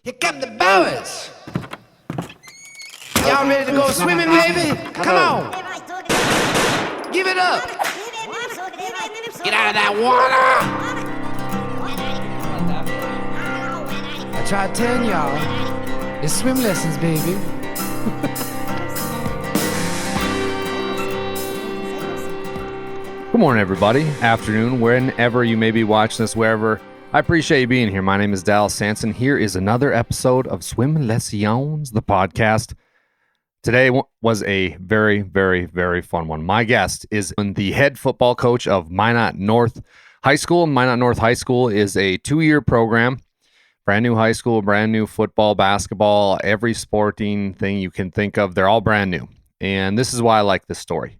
Here come the boys. Y'all ready to go swimming, baby? Come on. Give it up. Get out of that water. I tried telling y'all, it's swim lessons, baby. Good morning, everybody. Afternoon, whenever you may be watching this, wherever. I appreciate you being here. My name is Dallas Sanson. Here is another episode of Swim Lessons, the podcast. Today was a very, very, very fun one. My guest is the head football coach of Minot North High School. Minot North High School is a 2-year program. Brand new high school, brand new football, basketball, every sporting thing you can think of. They're all brand new. And this is why I like this story.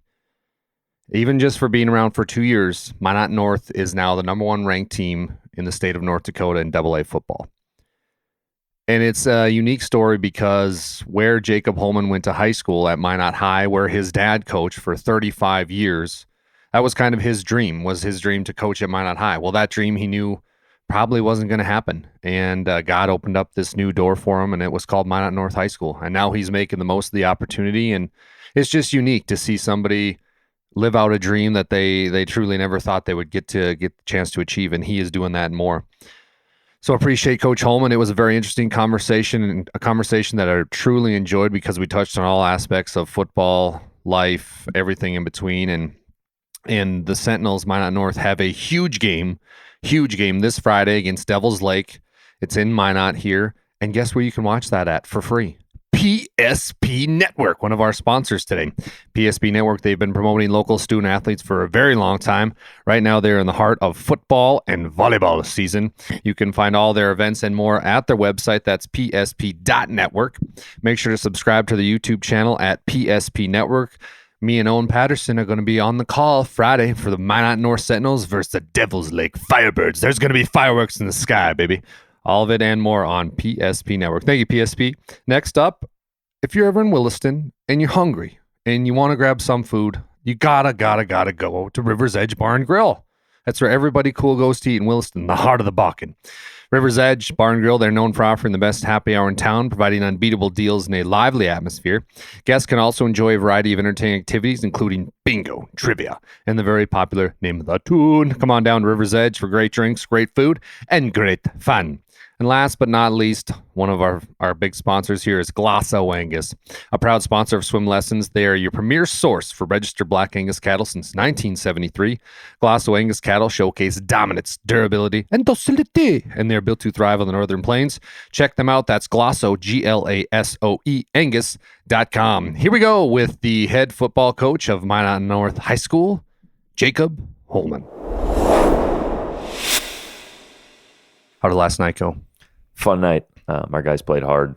Even just for being around for 2 years, Minot North is now the number 1 ranked team in the state of North Dakota in AA football. And it's a unique story because where Jacob Hoelman went to high school at Minot High, where his dad coached for 35 years, that was kind of his dream, to coach at Minot High. Well, that dream he knew probably wasn't going to happen. And God opened up this new door for him, and it was called Minot North High School. And now he's making the most of the opportunity. And it's just unique to see somebody live out a dream that they truly never thought they would get the chance to achieve, and he is doing that and more. So appreciate Coach Holmen. It was a very interesting conversation, and a conversation that I truly enjoyed because we touched on all aspects of football, life, everything in between, and the Sentinels, Minot North, have a huge game this Friday against Devil's Lake. It's in Minot here, and guess where you can watch that at for free? PSP Network, one of our sponsors today. PSP Network, they've been promoting local student athletes for a very long time. Right now, they're in the heart of football and volleyball season. You can find all their events and more at their website. That's psp.network. Make sure to subscribe to the YouTube channel at PSP Network. Me and Owen Patterson are going to be on the call Friday for the Minot North Sentinels versus the Devil's Lake Firebirds. There's going to be fireworks in the sky, baby. All of it and more on PSP Network. Thank you, PSP. Next up, if you're ever in Williston and you're hungry and you want to grab some food, you gotta go to River's Edge Bar and Grill. That's where everybody cool goes to eat in Williston, the heart of the Bakken. River's Edge Bar and Grill, they're known for offering the best happy hour in town, providing unbeatable deals in a lively atmosphere. Guests can also enjoy a variety of entertaining activities, including bingo, trivia, and the very popular Name of the Tune. Come on down to River's Edge for great drinks, great food, and great fun. And last but not least, one of our big sponsors here is Glasso Angus, a proud sponsor of Swim Lessons. They are your premier source for registered Black Angus cattle since 1973. Glasso Angus cattle showcase dominance, durability, and docility, and they're built to thrive on the northern plains. Check them out. That's Glasso, Glasoe, Angus.com. Here we go with the head football coach of Minot North High School, Jacob Hoelman. How did last night go? Fun night. Our guys played hard.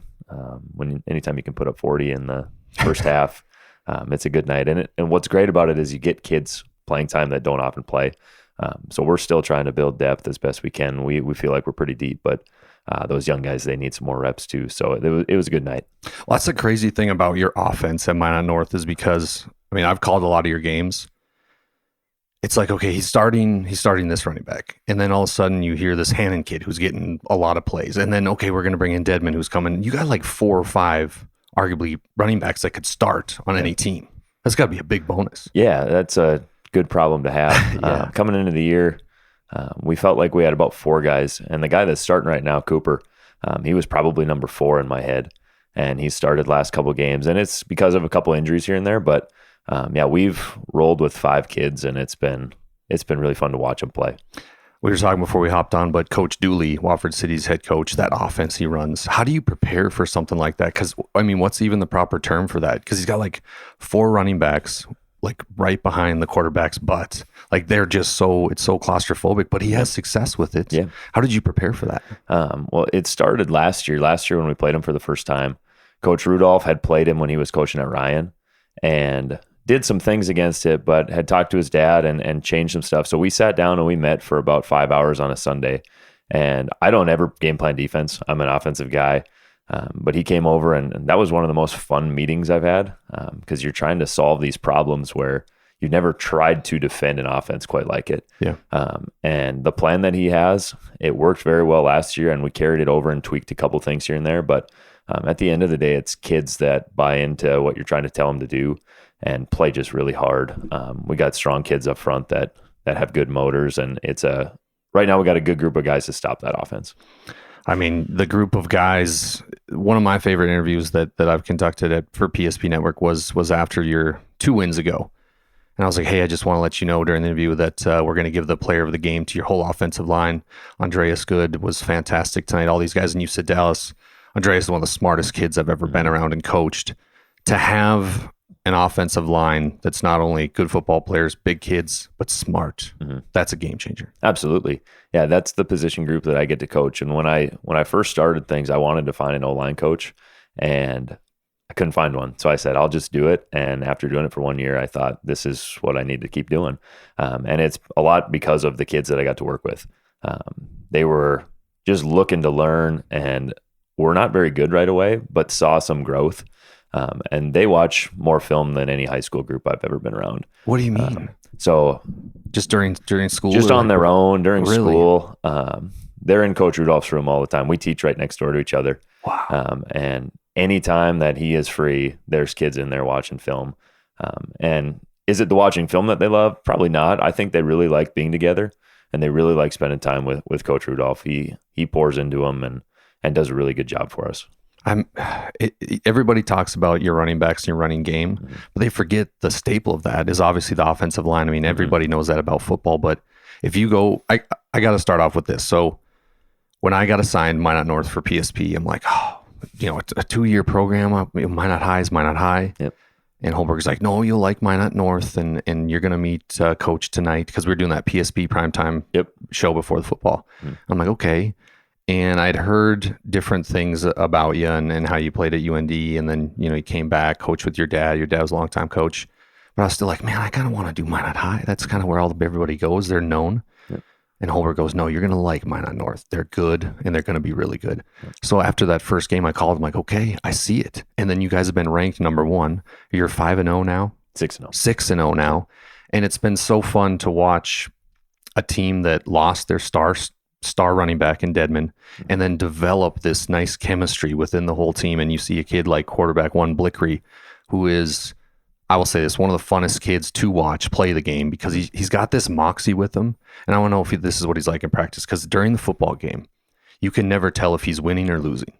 Anytime you can put up 40 in the first half, it's a good night. And what's great about it is you get kids playing time that don't often play. So we're still trying to build depth as best we can. We feel like we're pretty deep, but those young guys, they need some more reps too. So it was a good night. Well, that's the crazy thing about your offense at Minot North is because, I've called a lot of your games. It's like, okay, he's starting this running back. And then all of a sudden you hear this Hannon kid who's getting a lot of plays. And then, okay, we're going to bring in Deadman who's coming. You got like 4 or 5 arguably running backs that could start on any team. That's got to be a big bonus. Yeah, that's a good problem to have. Yeah. Coming into the year, we felt like we had about 4 guys. And the guy that's starting right now, Cooper, he was probably number 4 in my head. And he started last couple games. And it's because of a couple injuries here and there, but we've rolled with 5 kids, and it's been really fun to watch them play. We were talking before we hopped on, but Coach Dooley, Wofford City's head coach, that offense he runs, how do you prepare for something like that? Because, what's even the proper term for that? Because he's got like 4 running backs, like right behind the quarterback's butt. Like they're just it's so claustrophobic, but he has success with it. Yeah. How did you prepare for that? Well, it started last year. Last year when we played him for the first time, Coach Rudolph had played him when he was coaching at Ryan, and did some things against it, but had talked to his dad and changed some stuff. So we sat down and we met for about 5 hours on a Sunday. And I don't ever game plan defense. I'm an offensive guy. But he came over, and that was one of the most fun meetings I've had because you're trying to solve these problems where you've never tried to defend an offense quite like it. Yeah. And the plan that he has, it worked very well last year, and we carried it over and tweaked a couple things here and there. But at the end of the day, it's kids that buy into what you're trying to tell them to do and play just really hard. We got strong kids up front that have good motors, and right now we got a good group of guys to stop that offense. I mean, the group of guys, one of my favorite interviews that I've conducted for PSP Network was after your 2 wins ago. And I was like, hey, I just want to let you know during the interview that we're going to give the player of the game to your whole offensive line. Andreas Good was fantastic tonight. All these guys, and you said, Dallas, Andreas is one of the smartest kids I've ever been around and coached. To have an offensive line that's not only good football players, big kids, but smart, that's a game changer. Absolutely. Yeah, that's the position group that I get to coach. And when I first started things, I wanted to find an O-line coach, and I couldn't find one. So I said, I'll just do it. And after doing it for 1 year, I thought, this is what I need to keep doing. And it's a lot because of the kids that I got to work with. They were just looking to learn and were not very good right away, but saw some growth. And they watch more film than any high school group I've ever been around. What do you mean? So just during school? Just on their own during Really? school. They're in Coach Rudolph's room all the time. We teach right next door to each other. Wow. And anytime that he is free, there's kids in there watching film. And is it the watching film that they love? Probably not. I think they really like being together, and they really like spending time with Coach Rudolph. He pours into them and does a really good job for us. Everybody talks about your running backs and your running game, but they forget the staple of that is obviously the offensive line. I mean, everybody knows that about football, but if you go, I got to start off with this. So when I got assigned Minot North for PSP, I'm like, it's a 2-year program. Minot High is Minot High. Yep. And Holberg's like, no, you'll like Minot North, and you're going to meet Coach tonight, because we were doing that PSP primetime show before the football. I'm like, okay. And I'd heard different things about you and how you played at UND, and then, you came back, coached with your dad. Your dad was a longtime coach. But I was still like, man, I kind of want to do Minot High. That's kind of where everybody goes. They're known. Yep. And Holberg goes, no, you're going to like Minot North. They're good, and they're going to be really good. Yep. So after that first game, I called him like, okay, I see it. And then you guys have been ranked number 1. You're 5-0 now? 6-0. 6-0 now. And it's been so fun to watch a team that lost their star running back in Deadman, and then develop this nice chemistry within the whole team. And you see a kid like quarterback 1 Blickery, who is, I will say this, one of the funnest kids to watch play the game, because he's got this moxie with him. And I don't know if this is what he's like in practice, because during the football game, you can never tell if he's winning or losing.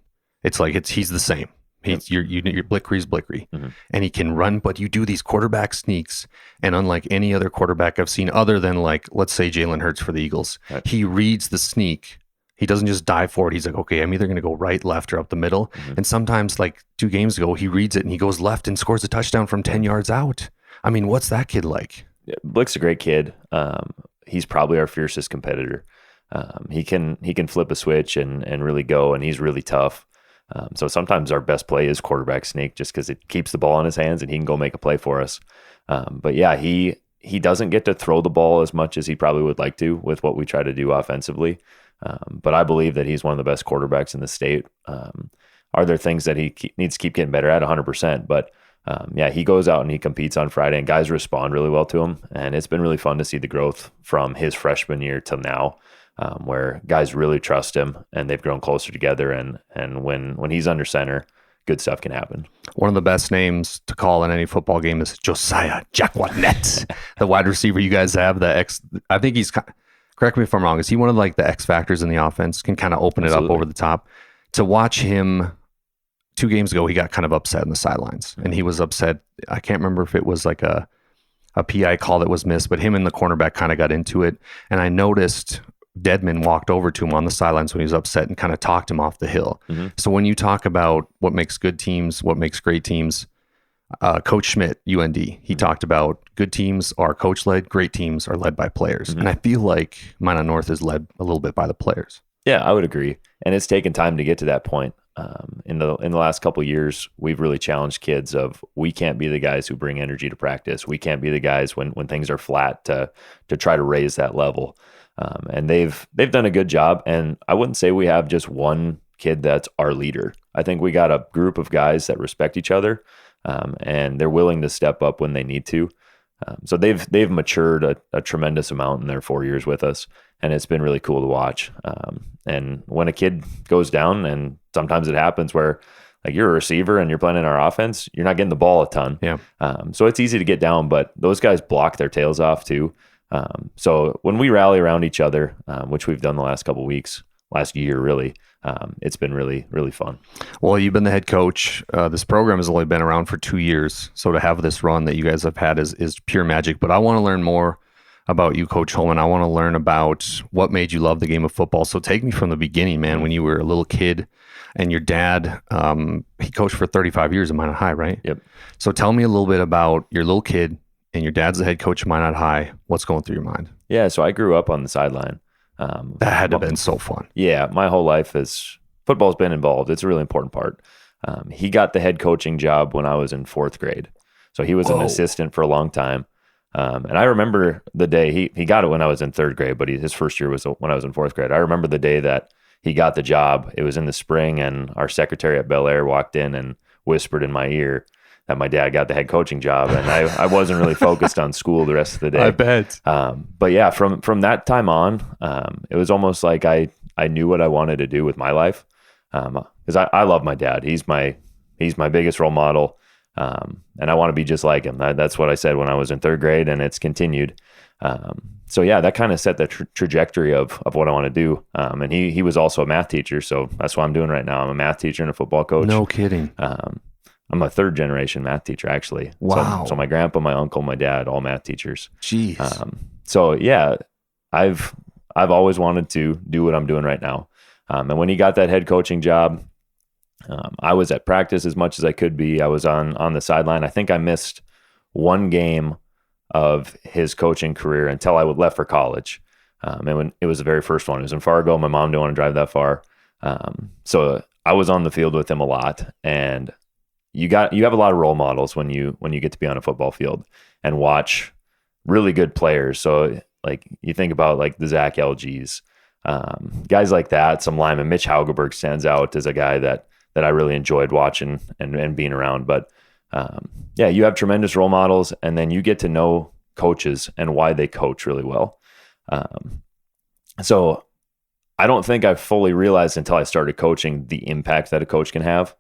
It's like he's the same. Your Blickery's Blickery, and he can run, but you do these quarterback sneaks, and unlike any other quarterback I've seen, other than like, let's say Jalen Hurts for the Eagles, he reads the sneak. He doesn't just dive forward. He's like, okay, I'm either going to go right, left, or up the middle. And sometimes, like 2 games ago, he reads it and he goes left and scores a touchdown from 10 yards out. I mean, what's that kid like? Yeah, Blick's a great kid. He's probably our fiercest competitor. He can flip a switch and really go, and he's really tough. So sometimes our best play is quarterback sneak, just because it keeps the ball in his hands and he can go make a play for us. But yeah, he doesn't get to throw the ball as much as he probably would like to with what we try to do offensively. But I believe that he's one of the best quarterbacks in the state. Are there things that he needs to keep getting better at? 100%. But yeah, he goes out and he competes on Friday, and guys respond really well to him. And it's been really fun to see the growth from his freshman year till now. Where guys really trust him, and they've grown closer together. And when he's under center, good stuff can happen. One of the best names to call in any football game is Josiah Jacquenet, the wide receiver you guys have. I think he's, correct me if I'm wrong, is he one of like the X factors in the offense? Can kind of open it up over the top. To watch him 2 games ago, he got kind of upset in the sidelines, and he was upset. I can't remember if it was like a PI call that was missed, but him and the cornerback kind of got into it, and I noticed Deadman walked over to him on the sidelines when he was upset and kind of talked him off the hill. So when you talk about what makes good teams, what makes great teams, Coach Schmidt, UND, he talked about good teams are coach-led, great teams are led by players. And I feel like Minot North is led a little bit by the players. Yeah, I would agree. And it's taken time to get to that point. In the last couple of years, we've really challenged kids of, we can't be the guys who bring energy to practice. We can't be the guys when things are flat to try to raise that level. And they've done a good job. And I wouldn't say we have just one kid that's our leader. I think we got a group of guys that respect each other, and they're willing to step up when they need to. So they've matured a tremendous amount in their 4 years with us, and it's been really cool to watch. And when a kid goes down, and sometimes it happens where like you're a receiver and you're playing in our offense, you're not getting the ball a ton. Yeah. So it's easy to get down, but those guys block their tails off too. So when we rally around each other, which we've done the last couple of weeks, last year really, it's been really, really fun. Well, you've been the head coach. This program has only been around for 2 years. So to have this run that you guys have had is pure magic. But I want to learn more about you, Coach Hoelman. I want to learn about what made you love the game of football. So take me from the beginning, man, when you were a little kid and your dad, he coached for 35 years at Minot High, right? Yep. So tell me a little bit about your little kid and your dad's the head coach at Minot High. What's going through your mind? Yeah, so I grew up on the sideline. That had to have been so fun. Yeah, my whole life football's been involved. It's a really important part. He got the head coaching job when I was in 4th grade. So he was an assistant for a long time. And I remember the day he got it when I was in 3rd grade, but his first year was when I was in 4th grade. I remember the day that he got the job. It was in the spring, and our secretary at Bel Air walked in and whispered in my ear that my dad got the head coaching job, and I wasn't really focused on school the rest of the day. I bet. But yeah, from that time on, it was almost like I knew what I wanted to do with my life, because I love my dad. He's my biggest role model, and I want to be just like him. That's what I said when I was in 3rd grade, and it's continued. So yeah, that kind of set the trajectory of what I want to do. And he was also a math teacher, so that's what I'm doing right now. I'm a math teacher and a football coach. No kidding. I'm a 3rd generation math teacher, actually. Wow. So my grandpa, my uncle, my dad, all math teachers. Jeez. So yeah, I've always wanted to do what I'm doing right now. And when he got that head coaching job, I was at practice as much as I could be. I was on the sideline. I think I missed one game of his coaching career until I left for college. And when it was the very first one, it was in Fargo. My mom didn't want to drive that far. So I was on the field with him a lot, and you have a lot of role models when you get to be on a football field and watch really good players. So like you think about like the Zach LGs, guys like that, some linemen. Mitch Haugeberg stands out as a guy that I really enjoyed watching and being around. But yeah, you have tremendous role models, and then you get to know coaches and why they coach really well. So I don't think I fully realized until I started coaching the impact that a coach can have.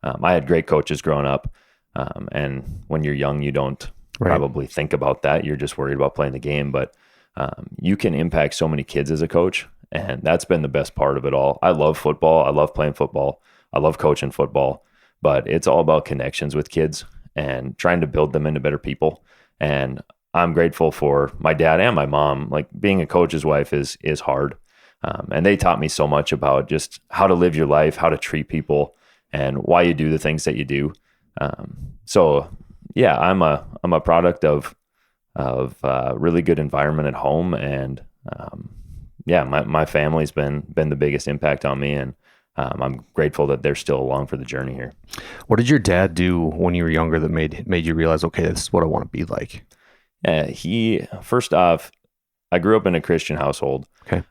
I had great coaches growing up, and when you're young, you don't probably think about that. You're just worried about playing the game, but you can impact so many kids as a coach, and that's been the best part of it all. I love football. I love playing football. I love coaching football, but it's all about connections with kids and trying to build them into better people. And I'm grateful for my dad and my mom. Like being a coach's wife is hard, and they taught me so much about just how to live your life, how to treat people, and why you do the things that you do. So yeah, I'm a product of really good environment at home, and yeah, my family's been the biggest impact on me, and I'm grateful that they're still along for the journey here. What did your dad do when you were younger that made you realize, okay, this is what I want to be like? First off, I grew up in a Christian household, okay,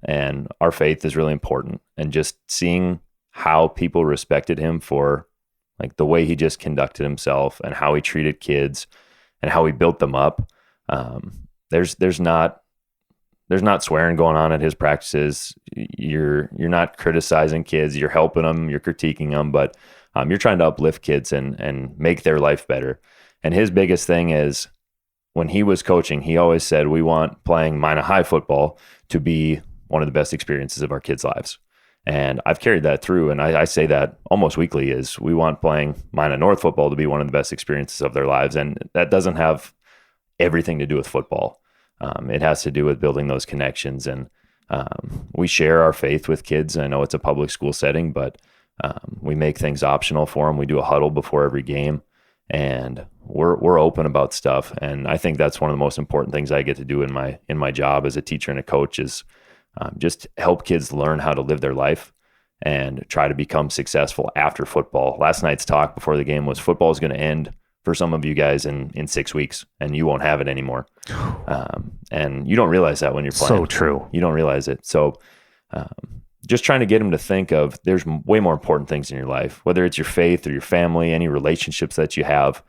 and our faith is really important, and just seeing how people respected him for like the way he just conducted himself and how he treated kids and how he built them up. There's not swearing going on at his practices. You're not criticizing kids. You're helping them. You're critiquing them, but you're trying to uplift kids and make their life better. And his biggest thing is when he was coaching, he always said, we want playing Minot High football to be one of the best experiences of our kids' lives. And I've carried that through, and I say that almost weekly, is we want playing Minot North football to be one of the best experiences of their lives. And that doesn't have everything to do with football. It has to do with building those connections. And we share our faith with kids. I know it's a public school setting, but we make things optional for them. We do a huddle before every game, and we're open about stuff. And I think that's one of the most important things I get to do in my job as a teacher and a coach is just help kids learn how to live their life and try to become successful after football. Last night's talk before the game was football is going to end for some of you guys in 6 weeks, and you won't have it anymore. And you don't realize that when you're playing. So true. You don't realize it. So just trying to get them to think of there's way more important things in your life, whether it's your faith or your family, any relationships that you have.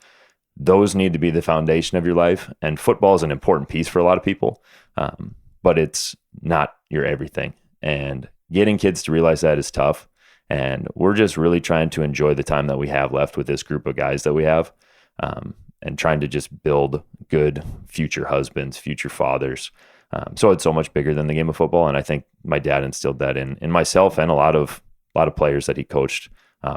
those need to be the foundation of your life. And football is an important piece for a lot of people, but it's not your everything. And getting kids to realize that is tough. And we're just really trying to enjoy the time that we have left with this group of guys that we have, and trying to just build good future husbands, future fathers. So it's so much bigger than the game of football. And I think my dad instilled that in myself and a lot of players that he coached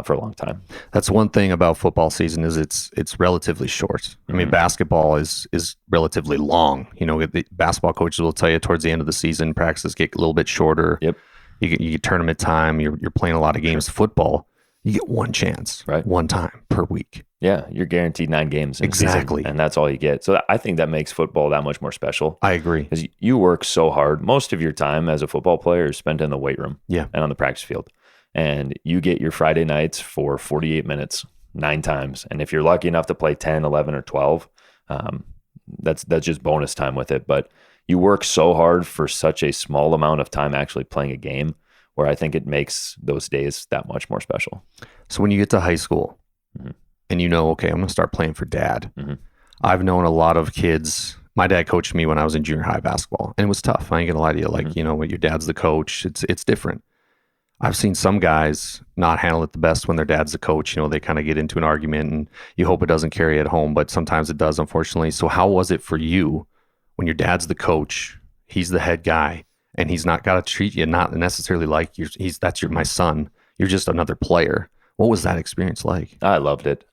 for a long time. That's one thing about football season is it's relatively short. I mean, basketball is relatively long. You know, the basketball coaches will tell you towards the end of the season, practices get a little bit shorter. Yep. You get tournament time. You're playing a lot of games. Football, you get one chance, right? One time per week. Yeah, you're guaranteed 9 games in Exactly. a season, and that's all you get. So I think that makes football that much more special. I agree. Because you work so hard. Most of your time as a football player is spent in the weight room, and on the practice field. And you get your Friday nights for 48 minutes, 9 times. And if you're lucky enough to play 10, 11, or 12, that's just bonus time with it. But you work so hard for such a small amount of time actually playing a game, where I think it makes those days that much more special. So when you get to high school and you know, okay, I'm going to start playing for dad. I've known a lot of kids. My dad coached me when I was in junior high basketball, and it was tough. I ain't going to lie to you. Like, you know, when your dad's the coach, it's different. I've seen some guys not handle it the best when their dad's the coach. You know, they kind of get into an argument and you hope it doesn't carry it home, but sometimes it does, unfortunately. So how was it for you when your dad's the coach, he's the head guy, and he's not got to treat you not necessarily like that's my son. You're just another player. What was that experience like? I loved it.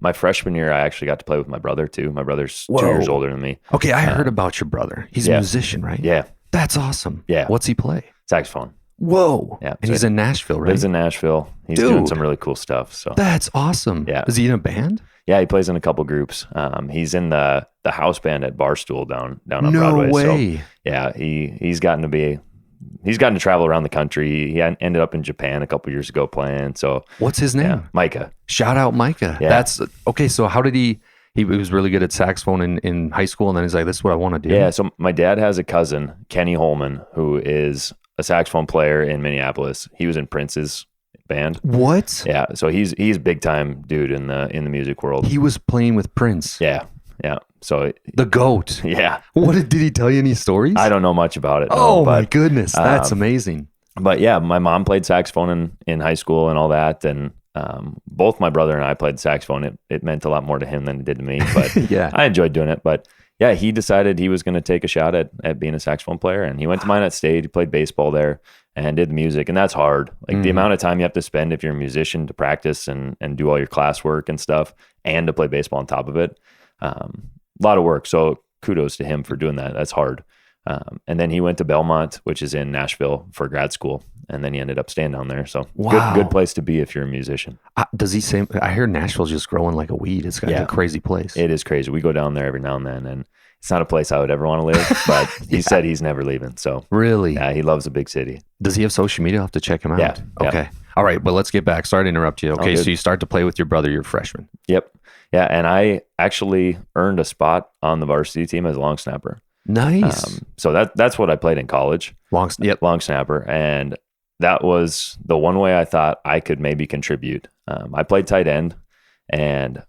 My freshman year, I actually got to play with my brother too. My brother's 2 years older than me. Okay, I heard about your brother. He's a musician, right? Yeah. That's awesome. Yeah. What's he play? Saxophone. Whoa. Yeah. And he's in Nashville, right? Lives in Nashville. He's doing some really cool stuff. So that's awesome. Yeah. Is he in a band? Yeah, he plays in a couple groups. He's in the house band at Barstool down on No Broadway. way. So, yeah, he's gotten to travel around the country. He ended up in Japan a couple years ago playing. So what's his name? Yeah, Micah. Shout out Micah. Yeah. That's okay. So how did he was really good at saxophone in high school, and then he's like, this is what I want to do. Yeah. So my dad has a cousin, Kenny Holmen, who is a saxophone player in Minneapolis. He was in Prince's band. What? Yeah. So he's a big time dude in the music world. He was playing with Prince. Yeah. Yeah. So the GOAT. Yeah. Did he tell you any stories? I don't know much about it. Oh my goodness. That's amazing. But yeah, my mom played saxophone in high school and all that. And both my brother and I played saxophone. It meant a lot more to him than it did to me, but yeah, I enjoyed doing it. But yeah, he decided he was going to take a shot at being a saxophone player, and he went to Minot State. He played baseball there and did music, and that's hard. Like the amount of time you have to spend if you're a musician to practice and do all your classwork and stuff, and to play baseball on top of it. A lot of work. So kudos to him for doing that. That's hard. And then he went to Belmont, which is in Nashville, for grad school. And then he ended up staying down there. So wow. good place to be if you're a musician. Does he say, I hear Nashville's just growing like a weed. It's got a crazy place. It is crazy. We go down there every now and then, and it's not a place I would ever want to live, but he said he's never leaving. So really? Yeah, he loves a big city. Does he have social media? I'll have to check him out. Yeah. Okay. Yeah. All right. But let's get back. Sorry to interrupt you. Okay. So you start to play with your brother. You're a freshman. Yep. Yeah. And I actually earned a spot on the varsity team as a long snapper. Nice. So that's what I played in college. Long snapper. And that was the one way I thought I could maybe contribute. I played tight end, and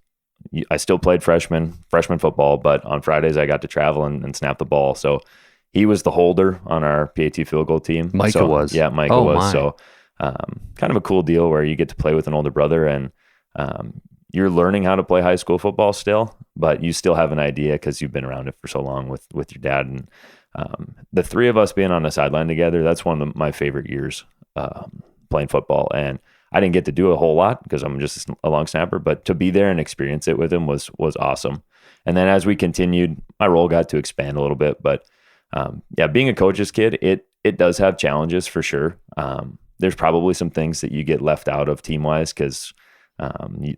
I still played freshman football, but on Fridays I got to travel and snap the ball. So he was the holder on our PAT field goal team. Micah was. Yeah, Micah was. So kind of a cool deal where you get to play with an older brother, and you're learning how to play high school football still, but you still have an idea because you've been around it for so long with your dad. And the three of us being on the sideline together, that's one of my favorite years playing football. And I didn't get to do a whole lot because I'm just a long snapper, but to be there and experience it with him was awesome. And then as we continued, my role got to expand a little bit. But being a coach's kid, it does have challenges for sure. There's probably some things that you get left out of team-wise because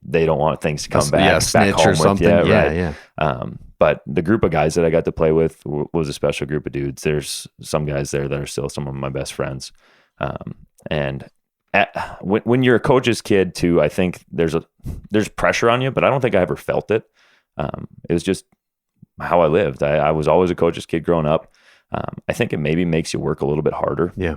they don't want things to come back home or something. With you, right? But the group of guys that I got to play with was a special group of dudes. There's some guys there that are still some of my best friends. When you're a coach's kid too, I think there's pressure on you, but I don't think I ever felt it. It was just how I lived. I was always a coach's kid growing up. I think it maybe makes you work a little bit harder. Yeah.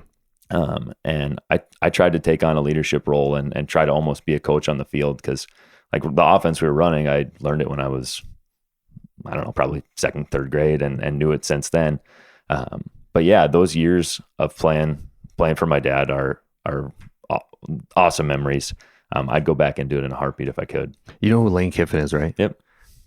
And I tried to take on a leadership role and try to almost be a coach on the field because like the offense we were running, I learned it when I was, I don't know, probably second, third grade, and knew it since then. But yeah, those years of playing for my dad are awesome memories. I'd go back and do it in a heartbeat if I could. You know who Lane Kiffin is, right? Yep.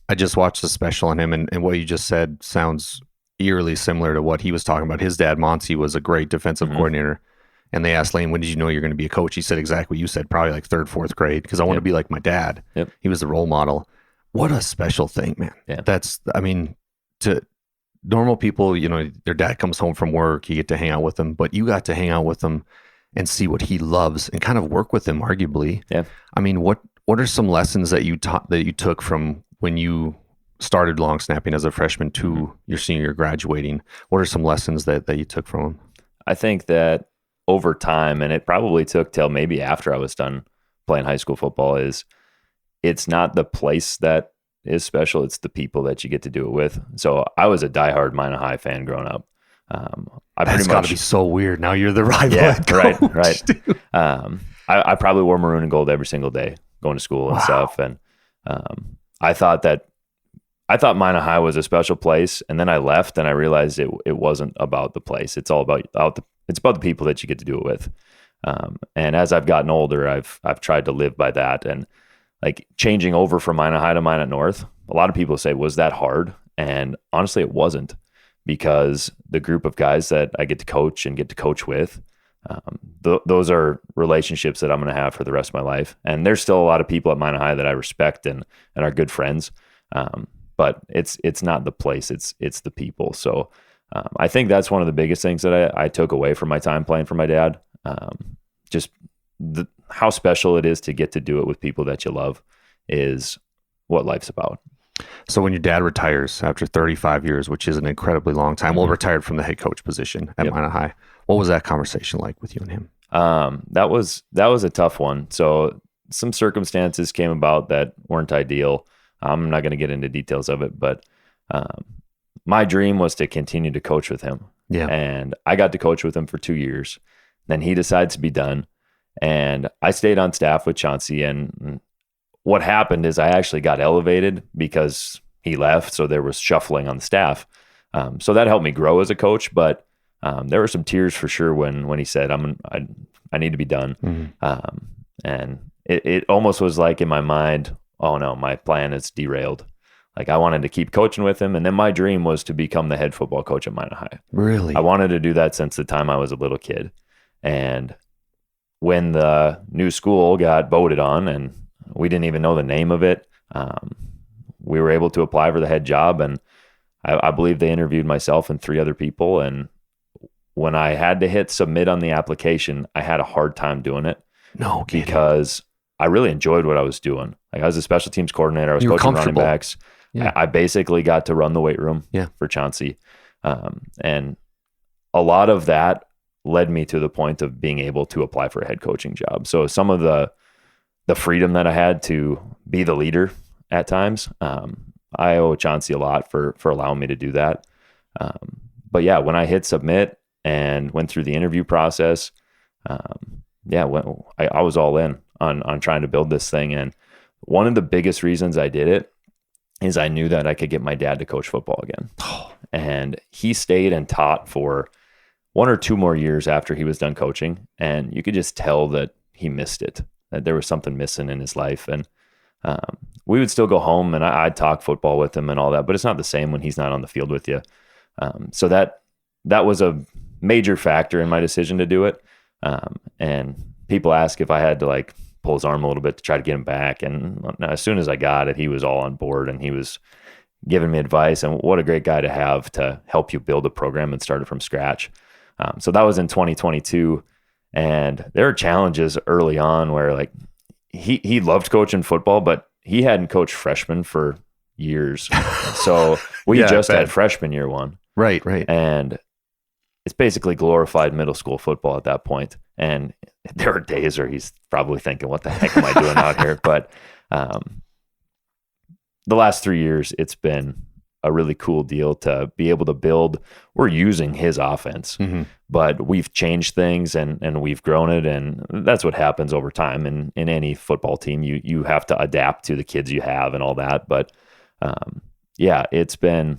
I just watched the special on him, and what you just said sounds eerily similar to what he was talking about. His dad, Monty, was a great defensive coordinator. And they asked Lane, when did you know you're going to be a coach? He said exactly what you said, probably like third, fourth grade, because I want to be like my dad. Yep. He was the role model. What a special thing, man. Yeah. To normal people, their dad comes home from work, you get to hang out with him, but you got to hang out with him and see what he loves and kind of work with him, arguably. Yeah. I mean, what are some lessons that you took from when you started long snapping as a freshman to your senior year graduating? What are some lessons that you took from him? I think that over time, and it probably took till maybe after I was done playing high school football, is it's not the place that is special, it's the people that you get to do it with. So I was a diehard Minot High fan growing up. That's got to be so weird. Now you're the rival. Yeah, coach, right. I probably wore maroon and gold every single day going to school and stuff. And I thought Minot High was a special place, and then I left and I realized it wasn't about the place. It's all about it's about the people that you get to do it with. And as I've gotten older, I've tried to live by that. And like changing over from Minot High to Minot North, a lot of people say, was that hard? And honestly, it wasn't, because the group of guys that I get to coach and get to coach with, those are relationships that I'm going to have for the rest of my life. And there's still a lot of people at Minot High that I respect and are good friends. But it's not the place, it's the people. So I think that's one of the biggest things that I took away from my time playing for my dad. Just how special it is to get to do it with people that you love is what life's about. So when your dad retires after 35 years, which is an incredibly long time, retired from the head coach position at Minot High, what was that conversation like with you and him? That was a tough one. So some circumstances came about that weren't ideal. I'm not going to get into details of it, but my dream was to continue to coach with him. Yeah. And I got to coach with him for 2 years. Then he decides to be done. And I stayed on staff with Chauncey. And what happened is I actually got elevated because he left. So there was shuffling on the staff. So that helped me grow as a coach. But there were some tears for sure when he said, I need to be done. Mm-hmm. And it almost was like in my mind, oh no, my plan is derailed. Like I wanted to keep coaching with him. And then my dream was to become the head football coach at Minot High. Really? I wanted to do that since the time I was a little kid. And when the new school got voted on, and we didn't even know the name of it, we were able to apply for the head job. And I believe they interviewed myself and 3 other people. And when I had to hit submit on the application, I had a hard time doing it. No kidding. Because I really enjoyed what I was doing. Like I was a special teams coordinator. I was coaching running backs. Yeah. I basically got to run the weight room for Chauncey. And a lot of that led me to the point of being able to apply for a head coaching job. So some of the freedom that I had to be the leader at times, I owe Chauncey a lot for allowing me to do that. But yeah, when I hit submit and went through the interview process, I was all in on trying to build this thing. And one of the biggest reasons I did it is I knew that I could get my dad to coach football again. And he stayed and taught for 1 or 2 more years after he was done coaching. And you could just tell that he missed it, that there was something missing in his life. And we would still go home and I'd talk football with him and all that, but it's not the same when he's not on the field with you. So that was a major factor in my decision to do it. And people ask if I had to like pull his arm a little bit to try to get him back. And as soon as I got it, he was all on board and he was giving me advice. And what a great guy to have to help you build a program and start it from scratch. So that was in 2022. And there were challenges early on where like he loved coaching football, but he hadn't coached freshmen for years. So we just had freshman year 1. Right. And it's basically glorified middle school football at that point. And there are days where he's probably thinking, what the heck am I doing out here? But the last 3 years, it's been a really cool deal to be able to build. We're using his offense, but we've changed things and we've grown it. And that's what happens over time. And in any football team, you have to adapt to the kids you have and all that. But yeah, it's been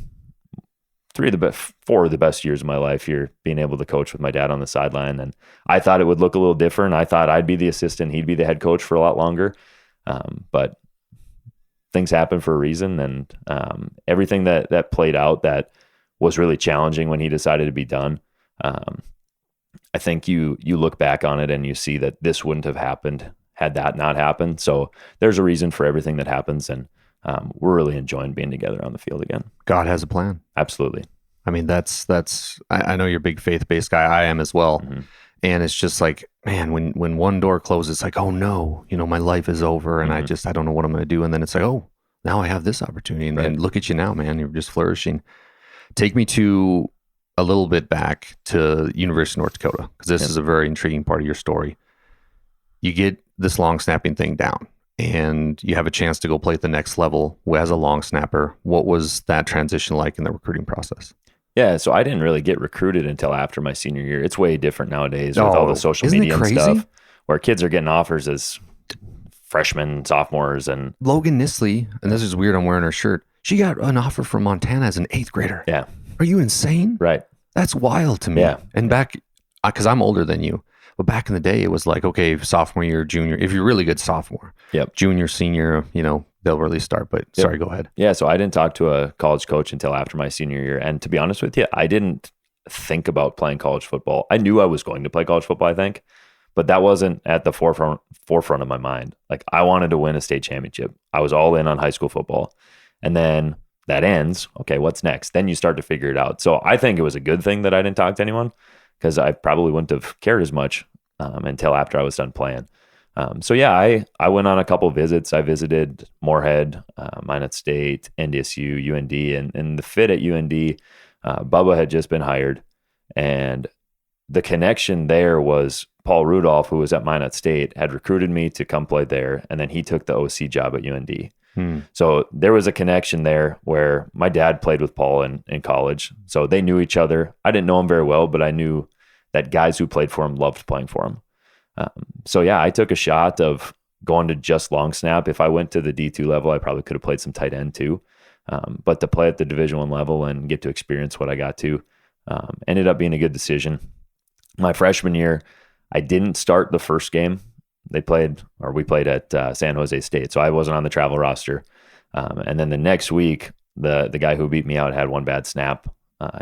4 of the best years of my life here, being able to coach with my dad on the sideline. And I thought it would look a little different. I thought I'd be the assistant, he'd be the head coach for a lot longer. But things happen for a reason. And everything that played out that was really challenging when he decided to be done. I think you look back on it and you see that this wouldn't have happened had that not happened. So there's a reason for everything that happens. And we're really enjoying being together on the field again. God has a plan. Absolutely. I mean, I know you're a big faith-based guy. I am as well. And it's just like, man, when one door closes, it's like, oh no, my life is over and I don't know what I'm going to do. And then it's like, oh, now I have this opportunity. And then look at you now, man, you're just flourishing. Take me to a little bit back to University of North Dakota, because this is a very intriguing part of your story. You get this long snapping thing down and you have a chance to go play at the next level as a long snapper. What was that transition like in the recruiting process? Yeah, so I didn't really get recruited until after my senior year. It's way different nowadays with all the social media and stuff, where kids are getting offers as freshmen, sophomores, and Logan Nisley, and this is weird, I'm wearing her shirt. She got an offer from Montana as an 8th grader. Yeah. Are you insane? Right. That's wild to me. Yeah. And back, because I'm older than you, but back in the day, it was like, okay, sophomore year, junior, if you're really good sophomore, junior, senior, they'll really start. But sorry, go ahead. Yeah, so I didn't talk to a college coach until after my senior year. And to be honest with you, I didn't think about playing college football. I knew I was going to play college football, I think, but that wasn't at the forefront of my mind. Like, I wanted to win a state championship. I was all in on high school football. And then that ends. Okay, what's next? Then you start to figure it out. So I think it was a good thing that I didn't talk to anyone, because I probably wouldn't have cared as much until after I was done playing. So yeah, I went on a couple of visits. I visited Moorhead, Minot State, NDSU, UND, and the fit at UND, Bubba had just been hired, and the connection there was Paul Rudolph, who was at Minot State, had recruited me to come play there, and then he took the OC job at UND. So there was a connection there where my dad played with Paul in college, so they knew each other. I didn't know him very well, but I knew that guys who played for him loved playing for him. So yeah, I took a shot of going to just long snap. If I went to the D2 level, I probably could have played some tight end too. But to play at the Division I level and get to experience what I got to, ended up being a good decision. My freshman year, I didn't start the first game. We played at San Jose State, so I wasn't on the travel roster. And then the next week, the guy who beat me out had one bad snap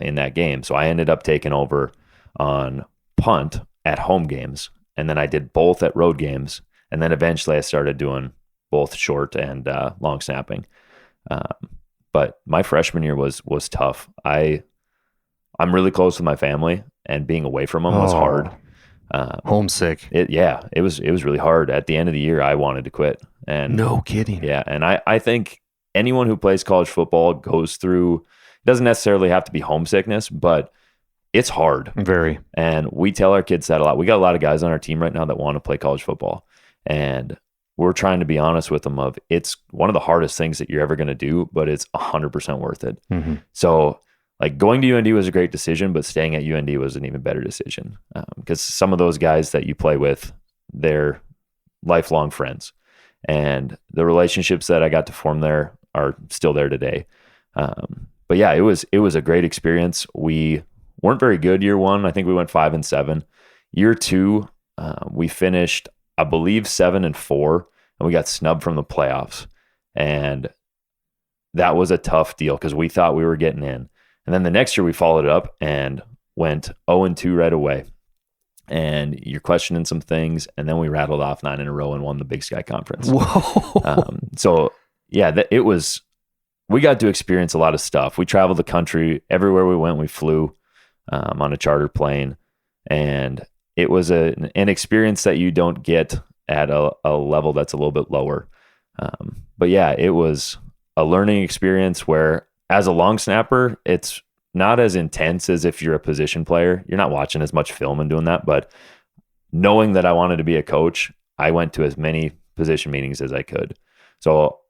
in that game. So I ended up taking over on punt at home games. And then I did both at road games. And then eventually I started doing both short and long snapping. But my freshman year was tough. I'm really close with my family, and being away from them was hard. Homesick. It was really hard. At the end of the year, I wanted to quit. And no kidding. Yeah. And I think anyone who plays college football goes through, it doesn't necessarily have to be homesickness, but it's hard. Very. And we tell our kids that a lot. We got a lot of guys on our team right now that want to play college football. And we're trying to be honest with them of, it's one of the hardest things that you're ever going to do, but it's 100% worth it. So like, going to UND was a great decision, but staying at UND was an even better decision, because some of those guys that you play with, they're lifelong friends, and the relationships that I got to form there are still there today. But yeah, it was a great experience. We weren't very good year one. I think we went 5-7. Year two, we finished, I believe, 7-4, and we got snubbed from the playoffs. And that was a tough deal because we thought we were getting in. And then the next year we followed it up and went 0-2 right away. And you're questioning some things. And then we rattled off 9 in a row and won the Big Sky Conference. Whoa. So yeah, we got to experience a lot of stuff. We traveled the country. Everywhere we went, we flew on a charter plane. And it was an experience that you don't get at a level that's a little bit lower. But yeah, it was a learning experience where, as a long snapper, it's not as intense as if you're a position player. You're not watching as much film and doing that. But knowing that I wanted to be a coach, I went to as many position meetings as I could. So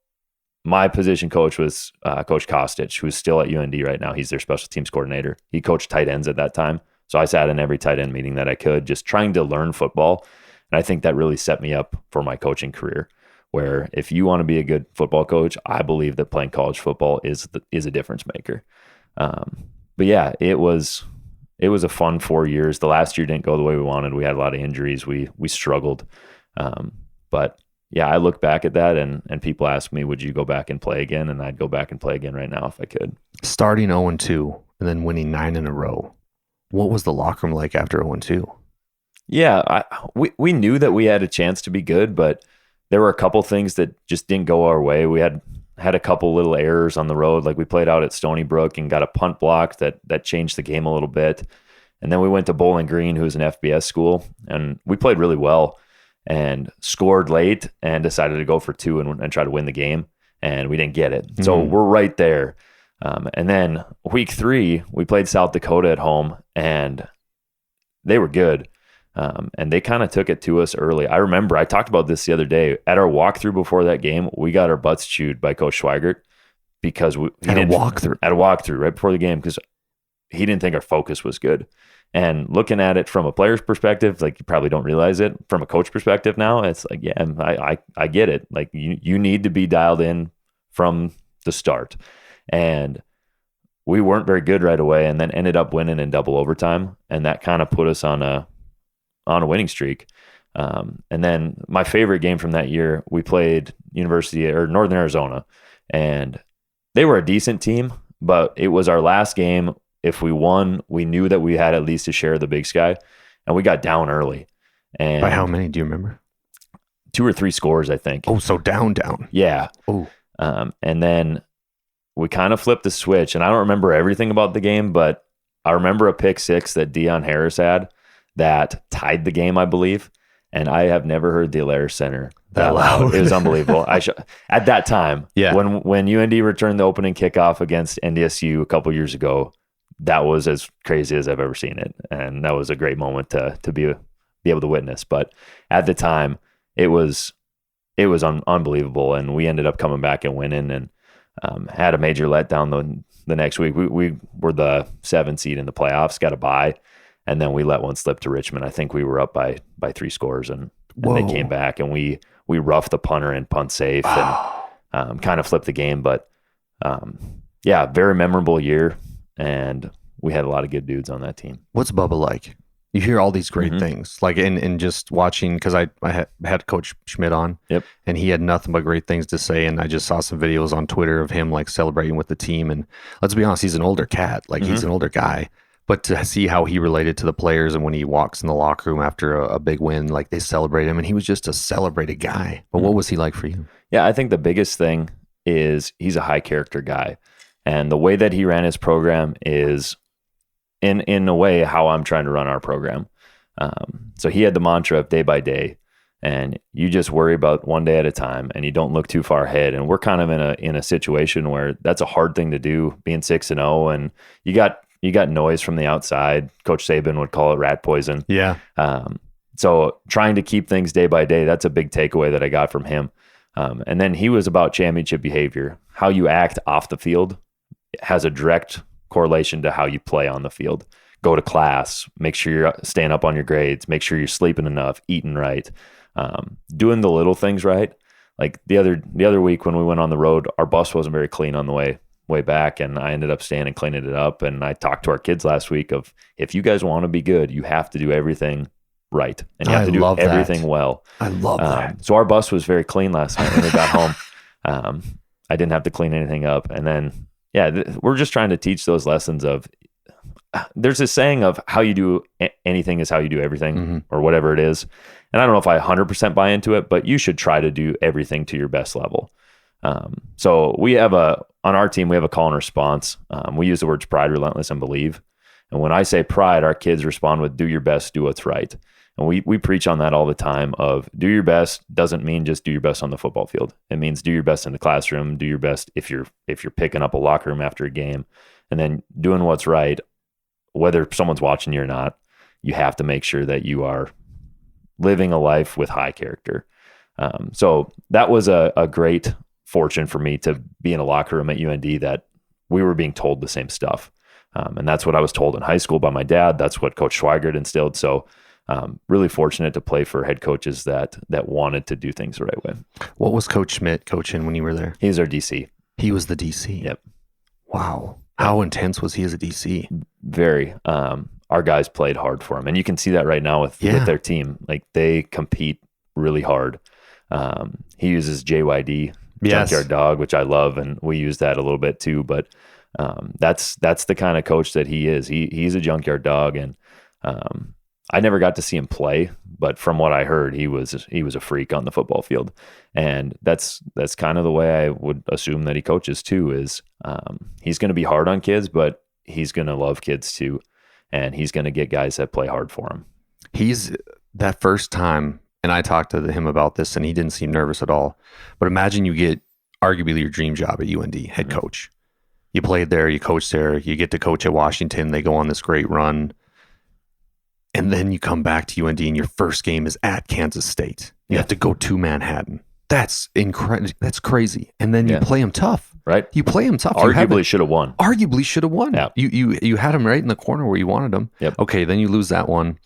my position coach was Coach Kostic, who's still at UND right now. He's their special teams coordinator. He coached tight ends at that time. So I sat in every tight end meeting that I could, just trying to learn football. And I think that really set me up for my coaching career, where if you want to be a good football coach, I believe that playing college football is a difference maker. But yeah, it was a fun 4 years. The last year didn't go the way we wanted. We had a lot of injuries. We struggled. But yeah, I look back at that and people ask me, would you go back and play again? And I'd go back and play again right now if I could. Starting 0-2 and then winning 9 in a row. What was the locker room like after 0-2? Yeah, we knew that we had a chance to be good, but there were a couple things that just didn't go our way. We had a couple little errors on the road. Like we played out at Stony Brook and got a punt block that changed the game a little bit. And then we went to Bowling Green, who's an FBS school, and we played really well and scored late and decided to go for 2 and try to win the game. And we didn't get it. So we're right there. And then week 3, we played South Dakota at home, and they were good. And they kind of took it to us early. I remember I talked about this the other day at our walkthrough before that game. We got our butts chewed by Coach Schweigert because a walkthrough right before the game, because he didn't think our focus was good. And looking at it from a player's perspective, like you probably don't realize it. From a coach perspective now, it's like, yeah, I get it. Like you need to be dialed in from the start. And we weren't very good right away, and then ended up winning in double overtime, and that kind of put us on a winning streak. And then my favorite game from that year, we played Northern Arizona, and they were a decent team, but it was our last game. If we won, we knew that we had at least a share of the Big Sky, and we got down early. And by how many do you remember? 2 or 3 scores, I think. Oh, so down. Yeah. Oh. And then we kind of flipped the switch, and I don't remember everything about the game, but I remember a pick 6 that Deion Harris had that tied the game, I believe. And I have never heard the Alaris Center that loud. It was unbelievable. At that time, when UND returned the opening kickoff against NDSU a couple years ago, that was as crazy as I've ever seen it. And that was a great moment to be able to witness. But at the time, it was unbelievable. And we ended up coming back and winning, and had a major letdown the next week. We were the 7 seed in the playoffs, got a bye, and then we let one slip to Richmond. I think we were up by 3 scores, and they came back, and we roughed the punter and punt safe. Wow. And kind of flipped the game. But yeah, very memorable year, and we had a lot of good dudes on that team. What's Bubba like? You hear all these great things, like in just watching, because I had Coach Schmidt on, and he had nothing but great things to say, and I just saw some videos on Twitter of him like celebrating with the team. And let's be honest, he's an older cat, like he's an older guy, but to see how he related to the players, and when he walks in the locker room after a big win, like they celebrate him, and he was just a celebrated guy. But what was he like for you? Yeah, I think the biggest thing is he's a high character guy, and the way that he ran his program is in a way how I'm trying to run our program. So he had the mantra of day by day, and you just worry about one day at a time, and you don't look too far ahead. And we're kind of in a situation where that's a hard thing to do, being 6-0, and you got noise from the outside. Coach Saban would call it rat poison. Yeah. So trying to keep things day by day, that's a big takeaway that I got from him. And then he was about championship behavior. How you act off the field has a direct correlation to how you play on the field. Go to class, make sure you're staying up on your grades, make sure you're sleeping enough, eating right, doing the little things right. Like the other week when we went on the road, our bus wasn't very clean on the way back, and I ended up staying and cleaning it up. And I talked to our kids last week of, if you guys want to be good, you have to do everything right, and you have to do everything well. I love that. So our bus was very clean last night when we got home. I didn't have to clean anything up. And then we're just trying to teach those lessons of, there's this saying of how you do anything is how you do everything, or whatever it is. And I don't know if I 100% buy into it, but you should try to do everything to your best level. So we have on our team, we have a call and response. We use the words pride, relentless, and believe. And when I say pride, our kids respond with do your best, do what's right. And we preach on that all the time of do your best doesn't mean just do your best on the football field. It means do your best in the classroom, do your best if you're picking up a locker room after a game, and then doing what's right, whether someone's watching you or not. You have to make sure that you are living a life with high character. So that was a great fortune for me to be in a locker room at UND that we were being told the same stuff. And that's what I was told in high school by my dad. That's what Coach Schweigert instilled. So really fortunate to play for head coaches that wanted to do things the right way. What was Coach Schmidt coaching when you were there? He was our DC. He was the DC. Yep. Wow. How intense was he as a DC? Very. Our guys played hard for him. And you can see that right now with their team. Like, they compete really hard. He uses JYD, Junkyard Dog, which I love, and we use that a little bit too. But that's the kind of coach that he is. He's a Junkyard Dog, and I never got to see him play, but from what I heard, he was a freak on the football field, and that's kind of the way I would assume that he coaches too. Is he's going to be hard on kids, but he's going to love kids too, and he's going to get guys that play hard for him. He's that first time, and I talked to him about this, and he didn't seem nervous at all. But imagine you get arguably your dream job at UND, head coach. You played there, you coached there, you get to coach at Washington. They go on this great run. And then you come back to UND and your first game is at Kansas State. You have to go to Manhattan. That's incredible. That's crazy. And then you play them tough. Right. You play them tough. Arguably should have won. Arguably should have won. Yeah. You had them right in the corner where you wanted them. Yep. Okay, then you lose that one.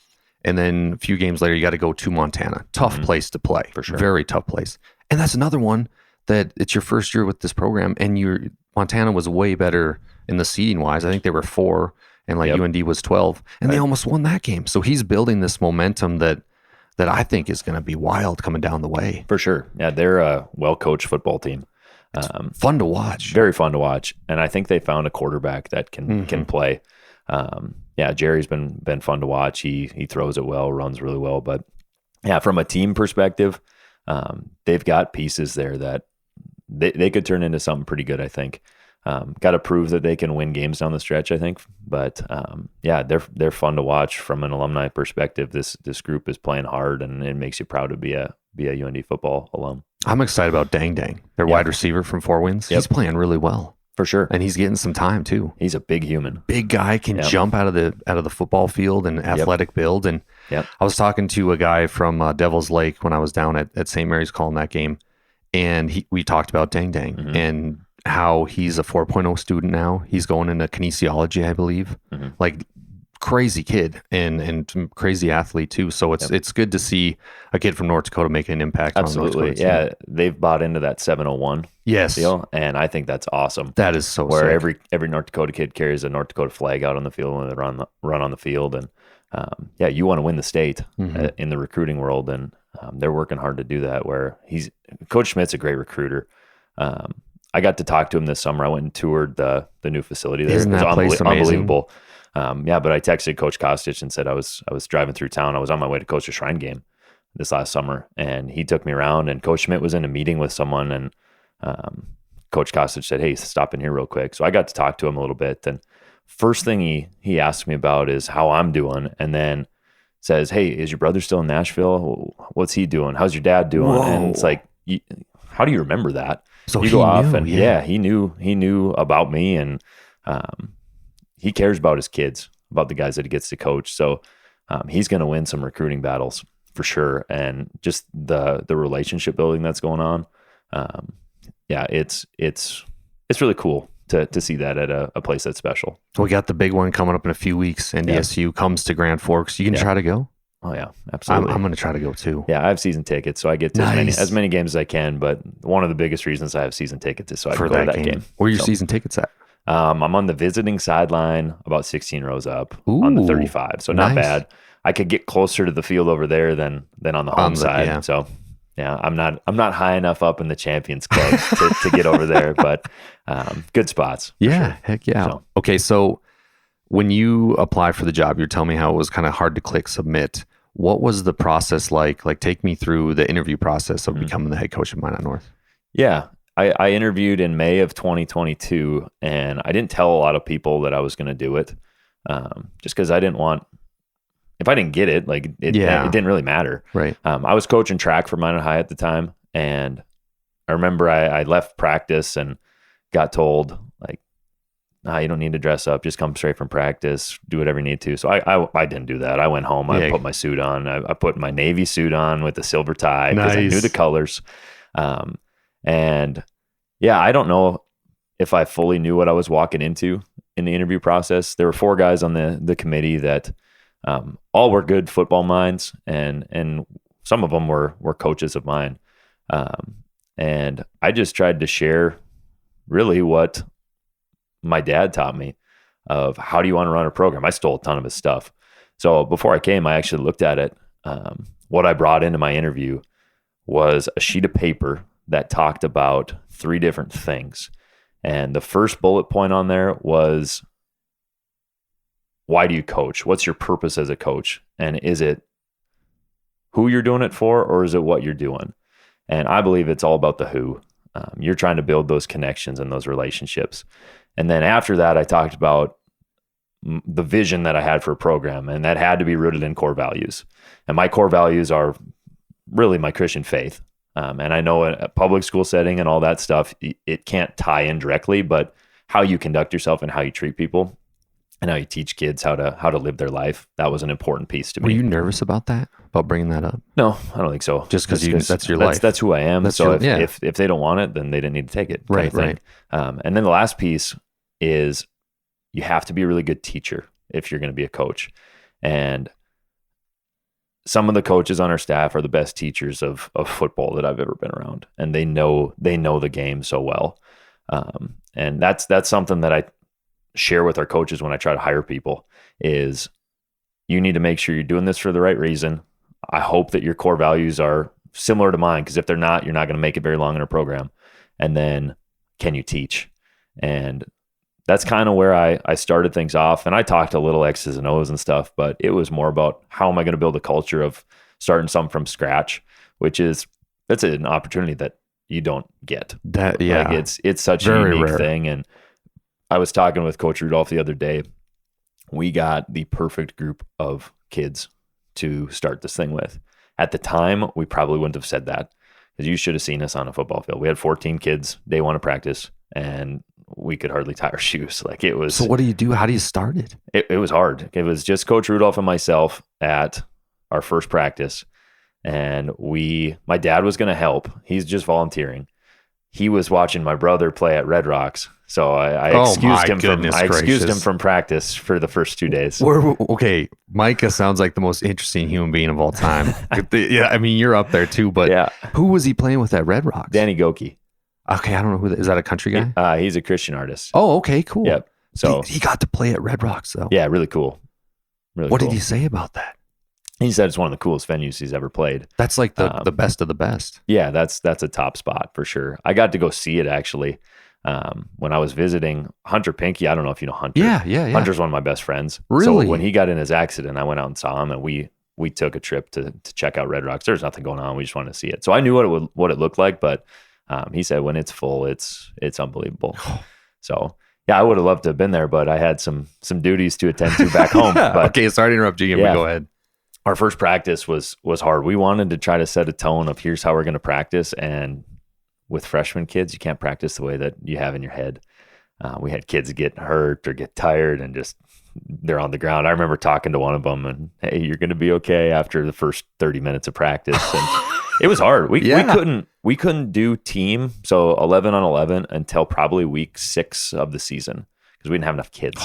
And then a few games later, you got to go to Montana. Tough place to play. For sure. Very tough place. And that's another one that it's your first year with this program. And Montana was way better in the seeding wise. I think they were 4. And UND was 12, and they almost won that game. So he's building this momentum that I think is going to be wild coming down the way. For sure. Yeah, they're a well-coached football team. Fun to watch. Very fun to watch. And I think they found a quarterback that can play. Jerry's been fun to watch. He throws it well, runs really well. But yeah, from a team perspective, they've got pieces there that they could turn into something pretty good, I think. Got to prove that they can win games down the stretch, I think. But they're fun to watch from an alumni perspective. This group is playing hard, and it makes you proud to be a UND football alum. I'm excited about Dang Dang, their wide receiver from Four Winds. He's playing really well for sure, and he's getting some time too. He's a big human, big guy, can jump out of the football field and athletic build. And I was talking to a guy from Devil's Lake when I was down at St. Mary's calling that game, and we talked about Dang Dang and how he's a 4.0 student now. He's going into kinesiology, I believe. Like, crazy kid and crazy athlete too. So it's good to see a kid from North Dakota making an impact. Absolutely. On North Dakota team. They've bought into that 701 deal, and I think that's awesome. That is so where sick. every North Dakota kid carries a North Dakota flag out on the field when they run on the field. And you want to win the state in the recruiting world, and they're working hard to do that. Where Coach Schmidt's a great recruiter. I got to talk to him this summer. I went and toured the new facility there. Isn't that place amazing? Unbelievable. But I texted Coach Kostic and said I was driving through town. I was on my way to coach a Shrine game this last summer, and he took me around, and Coach Schmidt was in a meeting with someone, and Coach Kostic said, "Hey, stop in here real quick." So I got to talk to him a little bit, and first thing he asked me about is how I'm doing, and then says, "Hey, is your brother still in Nashville? What's he doing? How's your dad doing?" Whoa. And it's like, how do you remember that? So you go off and he knew about me, and he cares about his kids, about the guys that he gets to coach. So he's going to win some recruiting battles for sure. And just the relationship building that's going on. It's really cool to see that at a place that's special. We got the big one coming up in a few weeks. NDSU comes to Grand Forks. You can try to go? Oh yeah, absolutely. I'm going to try to go too. Yeah, I have season tickets, so I get to as many games as I can. But one of the biggest reasons I have season tickets is so I can go to that game. Where are your season tickets at? I'm on the visiting sideline, about 16 rows up on the 35. So not bad. I could get closer to the field over there than on the home side. Yeah. So yeah, I'm not high enough up in the Champions Club to get over there, but good spots. Yeah, sure. Heck yeah. So. Okay, so when you apply for the job, you're telling me how it was kind of hard to click submit. What was the process like? Like, take me through the interview process of becoming the head coach of Minot North. Yeah, I interviewed in May of 2022, and I didn't tell a lot of people that I was going to do it, just because I didn't want. If I didn't get it, it didn't really matter. Right. I was coaching track for Minot High at the time, and I remember I left practice and got told, you don't need to dress up. Just come straight from practice. Do whatever you need to. So I didn't do that. I went home. I put my suit on. I put my Navy suit on with the silver tie because I knew the colors. And Yeah, I don't know if I fully knew what I was walking into in the interview process. There were 4 guys on the committee that all were good football minds, and some of them were coaches of mine. And I just tried to share really what my dad taught me of how do you want to run a program. I stole a ton of his stuff. So before I came, I actually looked at it. What I brought into my interview was a sheet of paper that talked about 3 different things. And the first bullet point on there was, why do you coach? What's your purpose as a coach? And is it who you're doing it for, or is it what you're doing? And I believe it's all about the who. You're trying to build those connections and those relationships. And then after that, I talked about the vision that I had for a program, and that had to be rooted in core values. And my core values are really my Christian faith. And I know a public school setting and all that stuff, it can't tie in directly, but how you conduct yourself and how you treat people and how you teach kids how to live their life, that was an important piece to me. Were you nervous about that, about bringing that up? No, I don't think so. Just because that's your life. That's who I am. That's so your, if they don't want it, then they didn't need to take it. Right, right. And then the last piece is you have to be a really good teacher if you're going to be a coach. And some of the coaches on our staff are the best teachers of football that I've ever been around. And they know the game so well. And that's something that I share with our coaches when I try to hire people is you need to make sure you're doing this for the right reason. I hope that your core values are similar to mine, because if they're not, you're not going to make it very long in a program. And then can you teach? And that's kind of where I started things off. And I talked a little X's and O's and stuff, but it was more about how am I going to build a culture of starting something from scratch, that's an opportunity that you don't get. That, yeah. Like it's such Very a unique rare thing. And I was talking with Coach Rudolph the other day. We got the perfect group of kids to start this thing with. At the time, we probably wouldn't have said that, because you should have seen us on a football field. We had 14 kids day 1 of practice, and we could hardly tie our shoes. Like it was. So what do you do? How do you start it? It was hard. It was just Coach Rudolph and myself at our first practice. And my dad was going to help. He's just volunteering. He was watching my brother play at Red Rocks. So I excused him from practice for the first 2 days. Okay. Micah sounds like the most interesting human being of all time. Yeah. I mean, you're up there too, but yeah. Who was he playing with at Red Rocks? Danny Goki. Okay. I don't know who is that a country guy? He's a Christian artist. Oh, okay, cool. Yep. So he got to play at Red Rocks though. Yeah. Really cool. What did he say about that? He said it's one of the coolest venues he's ever played. That's like the best of the best. Yeah, that's a top spot for sure. I got to go see it actually when I was visiting Hunter Pinky. I don't know if you know Hunter. Yeah. Hunter's one of my best friends. Really? So when he got in his accident, I went out and saw him, and we took a trip to check out Red Rocks. There's nothing going on. We just wanted to see it. So I knew what it looked like, but he said when it's full, it's unbelievable. So yeah, I would have loved to have been there, but I had some duties to attend to back home. But, okay, sorry to interrupt you. Go ahead. Our first practice was hard. We wanted to try to set a tone of here's how we're going to practice. And with freshman kids, you can't practice the way that you have in your head. We had kids get hurt or get tired and just they're on the ground. I remember talking to one of them and, hey, you're going to be okay after the first 30 minutes of practice. And it was hard. We couldn't do team, so 11 on 11 until probably week 6 of the season because we didn't have enough kids.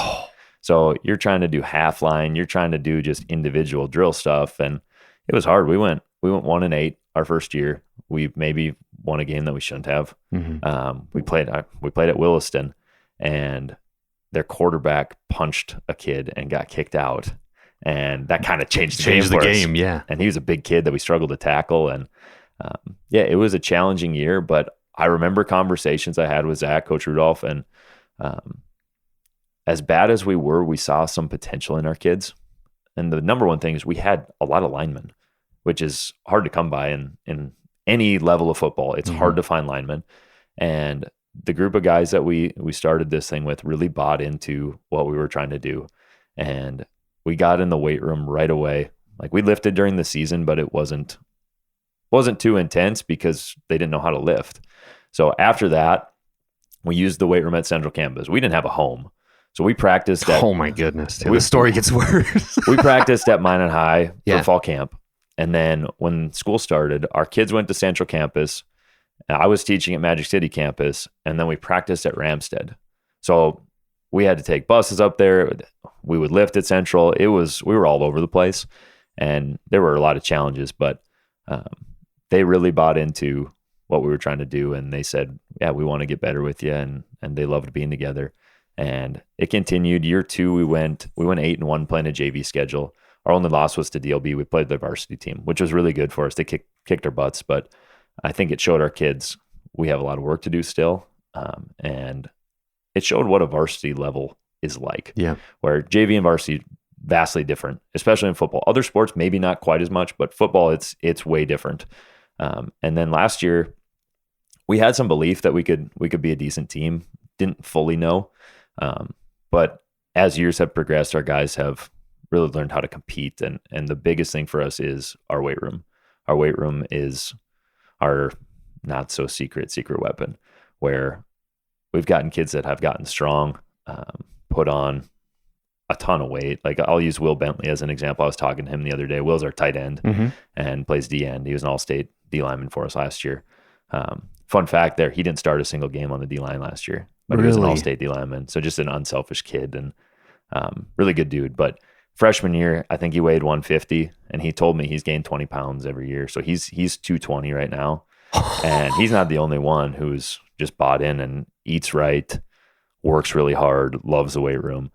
So you're trying to do half line, you're trying to do just individual drill stuff, and it was hard. We went 1-8 our first year. We maybe won a game that we shouldn't have. Mm-hmm. We played at Williston, and their quarterback punched a kid and got kicked out, and that kind of changed the game. Yeah, and he was a big kid that we struggled to tackle, and it was a challenging year. But I remember conversations I had with Zach, Coach Rudolph, and as bad as we were, we saw some potential in our kids. And the number one thing is we had a lot of linemen, which is hard to come by in any level of football. It's hard to find linemen. And the group of guys that we started this thing with really bought into what we were trying to do. And we got in the weight room right away. Like we lifted during the season, but it wasn't too intense because they didn't know how to lift. So after that, we used the weight room at Central Campus. We didn't have a home. So we practiced at... Oh my goodness. The story gets worse. We practiced at Minot High for fall camp. And then when school started, our kids went to Central Campus I was teaching at Magic City campus, and then we practiced at Ramstead. So we had to take buses up there. We would lift at Central. We were all over the place, and there were a lot of challenges, but they really bought into what we were trying to do. And they said, yeah, we want to get better with you. And they loved being together. And it continued. Year 2, we went 8-1 playing a JV schedule. Our only loss was to DLB. We played the varsity team, which was really good for us. They kicked our butts, but I think it showed our kids we have a lot of work to do still. And it showed what a varsity level is like. Yeah. Where JV and varsity vastly different, especially in football. Other sports, maybe not quite as much, but football, it's way different. And then last year, we had some belief that we could be a decent team. Didn't fully know, but as years have progressed, our guys have really learned how to compete. And the biggest thing for us is our weight room. Our weight room is our not so secret weapon, where we've gotten kids that have gotten strong, put on a ton of weight. Like, I'll use Will Bentley as an example. I was talking to him the other day. Will's our tight end and plays D end. He was an all-state D lineman for us last year. Fun fact there, he didn't start a single game on the D line last year, but He was an all-state D lineman. So just an unselfish kid and really good dude. But freshman year, I think he weighed 150, and he told me he's gained 20 pounds every year. So he's 220 right now. And he's not the only one who's just bought in and eats right, works really hard, loves the weight room.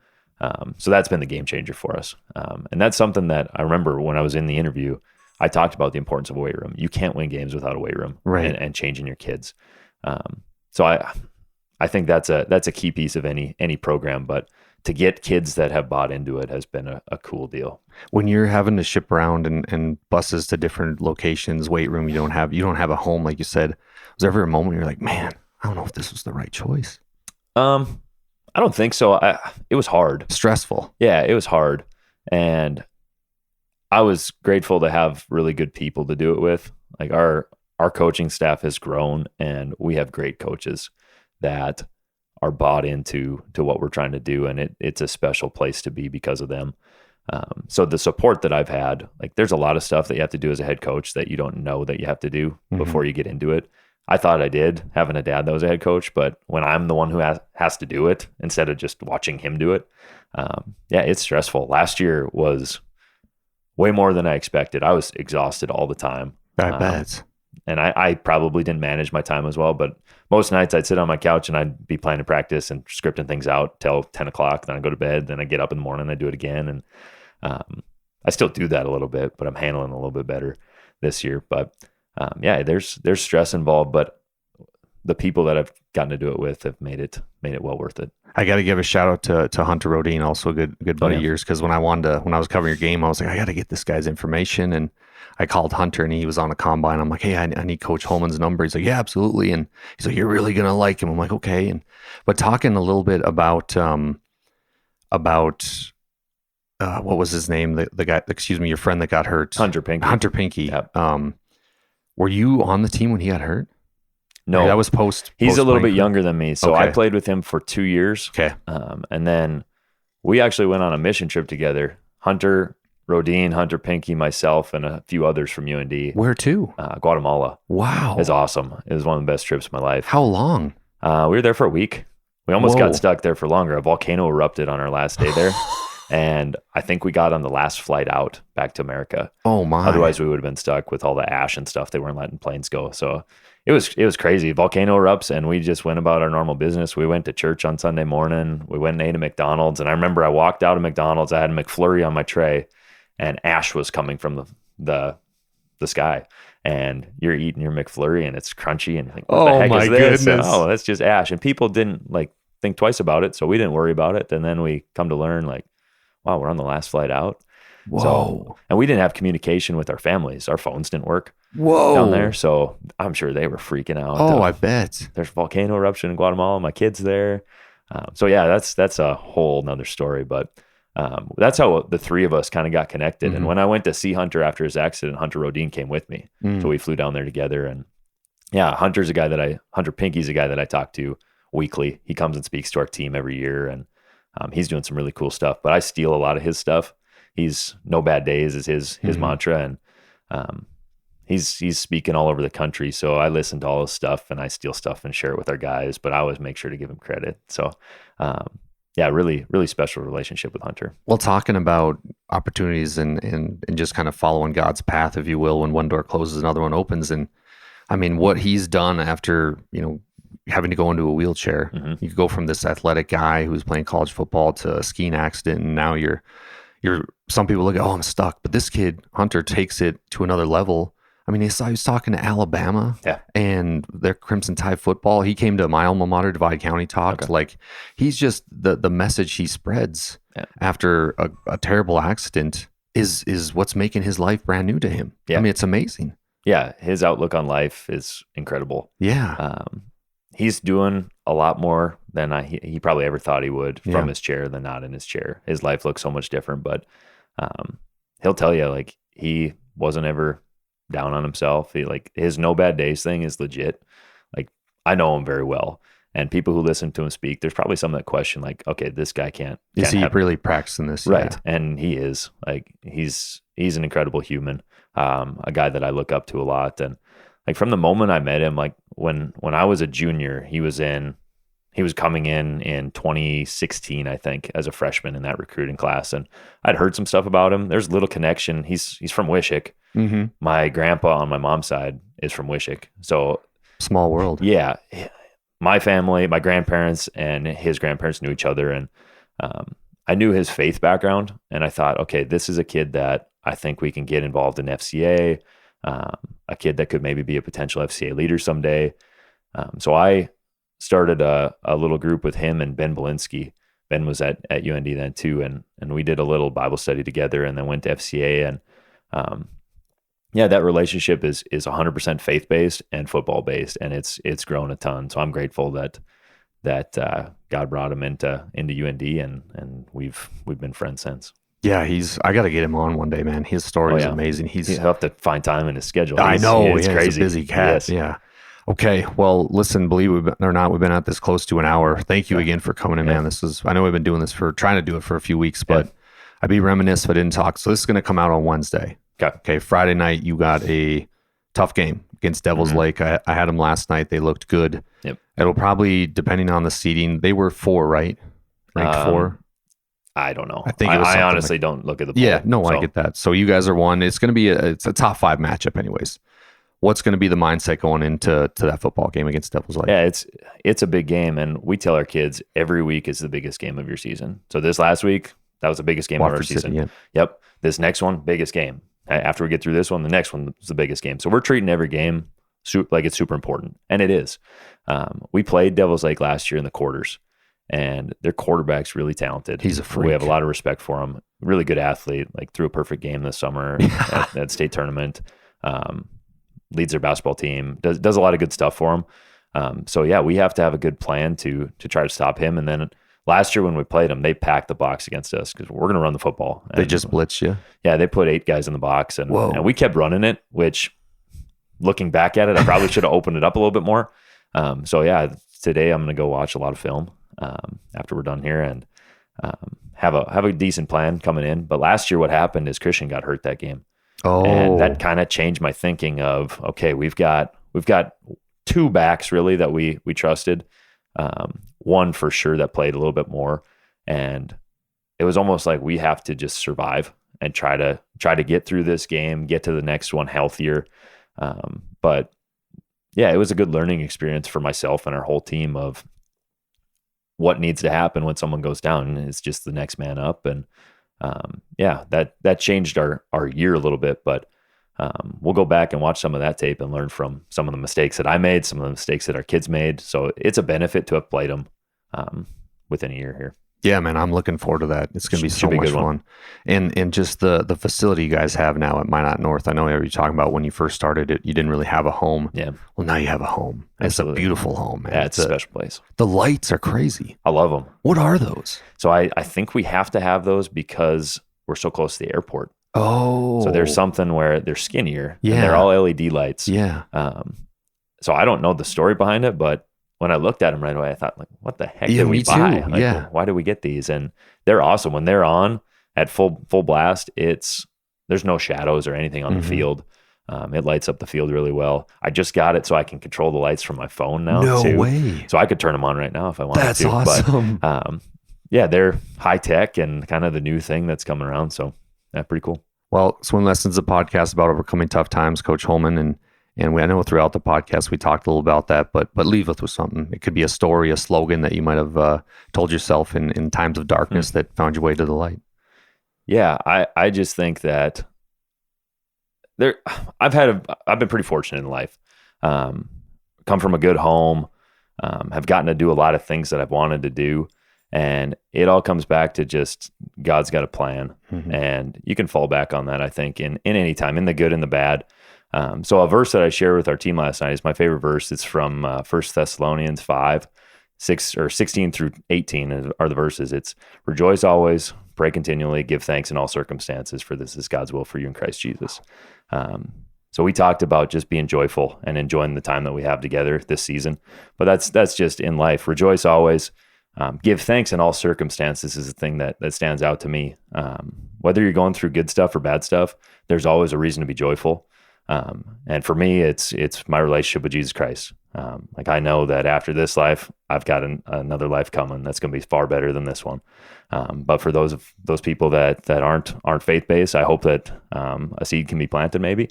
So that's been the game changer for us. And that's something that I remember when I was in the interview, I talked about the importance of a weight room. You can't win games without a weight room, right? And changing your kids. So I think that's a key piece of any program, but to get kids that have bought into it has been a cool deal. When you're having to ship around and buses to different locations, weight room, you don't have a home, like you said. Was there ever a moment you're like, man, I don't know if this was the right choice? I don't think so. It was hard. Stressful. Yeah, it was hard. And I was grateful to have really good people to do it with. Like, our coaching staff has grown, and we have great coaches that are bought into what we're trying to do. And it's a special place to be because of them. So the support that I've had, like, there's a lot of stuff that you have to do as a head coach that you don't know that you have to do before you get into it. I thought I did, having a dad that was a head coach, but when I'm the one who has to do it instead of just watching him do it, it's stressful. Last year was way more than I expected. I was exhausted all the time. I bet. And I probably didn't manage my time as well, but most nights I'd sit on my couch and I'd be planning practice and scripting things out till 10 o'clock. Then I go to bed. Then I get up in the morning and I do it again. And I still do that a little bit, but I'm handling it a little bit better this year. But there's stress involved, but the people that I've gotten to do it with have made it well worth it. I got to give a shout out to Hunter Rodine, also a good buddy of yours, because when I was covering your game, I was like, I got to get this guy's information, and I called Hunter, and he was on a combine. I'm like, hey, I need Coach Hoelman's number. He's like, yeah, absolutely, and he's like, you're really gonna like him. I'm like, okay, but talking a little bit about what was his name? The guy, your friend that got hurt, Hunter Pinky. Yep. Were you on the team when he got hurt? No, that was post. He's a little bit younger than me, so okay. I played with him for 2 years. Okay, and then we actually went on a mission trip together. Hunter Rodine, Hunter Pinky, myself, and a few others from UND. Where to? Guatemala. Wow, it was awesome. It was one of the best trips of my life. How long? We were there for a week. We almost got stuck there for longer. A volcano erupted on our last day there. And I think we got on the last flight out back to America. Oh my! Otherwise, we would have been stuck with all the ash and stuff. They weren't letting planes go. So it was crazy. Volcano erupts, and we just went about our normal business. We went to church on Sunday morning. We went and ate at McDonald's. And I remember I walked out of McDonald's. I had a McFlurry on my tray, and ash was coming from the sky. And you're eating your McFlurry, and it's crunchy, and you think, what the heck is this? Goodness. And, that's just ash. And people didn't think twice about it, so we didn't worry about it. And then we come to learn, wow, we're on the last flight out. Whoa. So, and we didn't have communication with our families. Our phones didn't work down there. So I'm sure they were freaking out. Oh, I bet. There's a volcano eruption in Guatemala. My kid's there. That's a whole nother story. But that's how the three of us kind of got connected. Mm-hmm. And when I went to see Hunter after his accident, Hunter Rodine came with me. So we flew down there together. And Hunter Pinky's a guy that I talk to weekly. He comes and speaks to our team every year. And he's doing some really cool stuff, but I steal a lot of his stuff. He's no bad days is his mantra. And he's speaking all over the country. So I listen to all his stuff and I steal stuff and share it with our guys, but I always make sure to give him credit. So, yeah, really, really special relationship with Hunter. Well, talking about opportunities and just kind of following God's path, if you will, when one door closes, another one opens. And I mean, what he's done after, having to go into a wheelchair, you go from this athletic guy who's playing college football to a skiing accident. And now you're, some people look at, I'm stuck, but this kid, Hunter, takes it to another level. I mean, he was talking to Alabama and their Crimson Tide football. He came to my alma mater, Divide County, talked. Okay. Like, he's just the message he spreads after a terrible accident is what's making his life brand new to him. Yeah. I mean, it's amazing. Yeah, his outlook on life is incredible. Yeah. He's doing a lot more than he probably ever thought he would from his chair than not in his chair. His life looks so much different, but he'll tell you, like, he wasn't ever down on himself. His no bad days thing is legit. Like, I know him very well, and people who listen to him speak, there's probably some that question, like, okay, this guy can't Is he have, really practicing this? right? Yeah. And he is. Like, he's an incredible human, a guy that I look up to a lot. And like, from the moment I met him, like when I was a junior, he was coming in 2016, I think, as a freshman in that recruiting class. And I'd heard some stuff about him. There's a little connection. He's from Wishick. Mm-hmm. My grandpa on my mom's side is from Wishick. So Small world. yeah, my family, my grandparents and his grandparents knew each other. And I knew his faith background. And I thought, okay, this is a kid that I think we can get involved in FCA, a kid that could maybe be a potential FCA leader someday. So I started a little group with him and Ben Belinsky. Ben was at UND then too. And we did a little Bible study together and then went to FCA. And that relationship is 100% faith-based and football-based. And it's grown a ton. So I'm grateful that God brought him into UND and we've been friends since. Yeah, I got to get him on one day, man. His story is amazing. He'll have to find time in his schedule. I know. It's crazy. He's a busy cat. Yes. Yeah. Okay. Well, listen, believe it or not, we've been at this close to an hour. Thank you again for coming in, man. I know we've been doing this trying to do it for a few weeks, but I'd be remiss if I didn't talk. So this is going to come out on Wednesday. Okay. Friday night, you got a tough game against Devil's Lake. I had them last night. They looked good. Yep. It'll probably, depending on the seeding, they were 4, right? Ranked 4. I don't know. I think I honestly don't look at the poll. Yeah, no, I get that. So you guys are 1. It's going to be it's a top 5 matchup anyways. What's going to be the mindset going into that football game against Devil's Lake? Yeah, it's a big game, and we tell our kids every week is the biggest game of your season. So this last week, that was the biggest game of our season. City, yeah. Yep. This next one, biggest game. After we get through this one, the next one is the biggest game. So we're treating every game like it's super important, and it is. We played Devil's Lake last year in the quarters, and their quarterback's really talented. He's a freak. We have a lot of respect for him. Really good athlete, like threw a perfect game this summer at state tournament. Leads their basketball team, does a lot of good stuff for him. So yeah, we have to have a good plan to try to stop him. And then last year when we played them, they packed the box against us because we're going to run the football. They just blitzed you? Yeah, they put 8 guys in the box and we kept running it, which looking back at it, I probably should have opened it up a little bit more. So yeah, today I'm going to go watch a lot of film after we're done here and have a decent plan coming in. But last year what happened is Christian got hurt that game. Oh. And that kind of changed my thinking of, okay, we've got 2 backs really that we trusted. One for sure that played a little bit more. And it was almost like we have to just survive and try to get through this game, get to the next one healthier. But yeah, it was a good learning experience for myself and our whole team of what needs to happen when someone goes down. It's just the next man up. And that changed our year a little bit, but we'll go back and watch some of that tape and learn from some of the mistakes that I made, some of the mistakes that our kids made. So it's a benefit to have played them within a year here. Yeah, man, I'm looking forward to that. It's going to be so much fun. And just the facility you guys have now at Minot North. I know you were talking about when you first started it, you didn't really have a home. Yeah. Well, now you have a home. Absolutely. It's a beautiful home, man. Yeah, it's a special place. The lights are crazy. I love them. What are those? So I think we have to have those because we're so close to the airport. Oh. So there's something where they're skinnier. Yeah. And they're all LED lights. Yeah. So I don't know the story behind it, but when I looked at them right away, I thought, like, what the heck did we me buy? too. Like, why did we get these? And they're awesome. When they're on at full blast, there's no shadows or anything on the field. It lights up the field really well. I just got it so I can control the lights from my phone now. No too. way. So I could turn them on right now if I wanted That's to. awesome. But, yeah, they're high tech and kind of the new thing that's coming around. So yeah, pretty cool. Well, Swim Lessons, a podcast about overcoming tough times, Coach Holmen, and I know throughout the podcast we talked a little about that, but leave us with something. It could be a story, a slogan that you might have told yourself in times of darkness that found your way to the light. Yeah, I just think that I've been pretty fortunate in life. Come from a good home, have gotten to do a lot of things that I've wanted to do. And it all comes back to just God's got a plan, and you can fall back on that, I think, in any time, in the good and the bad. So a verse that I shared with our team last night is my favorite verse. It's from 1 Thessalonians 5:16 through 18 are the verses. It's rejoice always, pray continually, give thanks in all circumstances, for this is God's will for you in Christ Jesus. So we talked about just being joyful and enjoying the time that we have together this season. But that's just in life. Rejoice always. Give thanks in all circumstances is the thing that stands out to me. Whether you're going through good stuff or bad stuff, there's always a reason to be joyful. And for me, it's my relationship with Jesus Christ. Like I know that after this life, I've got another life coming that's going to be far better than this one. But for those people that aren't faith-based, I hope that a seed can be planted maybe.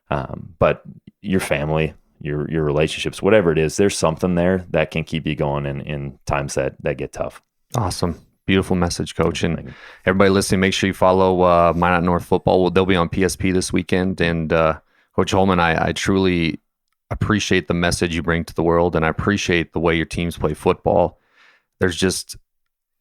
But your family, your relationships, whatever it is, there's something there that can keep you going in times that get tough. Awesome. Beautiful message, Coach. And everybody listening, make sure you follow Minot North football. They'll be on PSP this weekend. And Coach Holmen, I truly appreciate the message you bring to the world, and I appreciate the way your teams play football. There's just,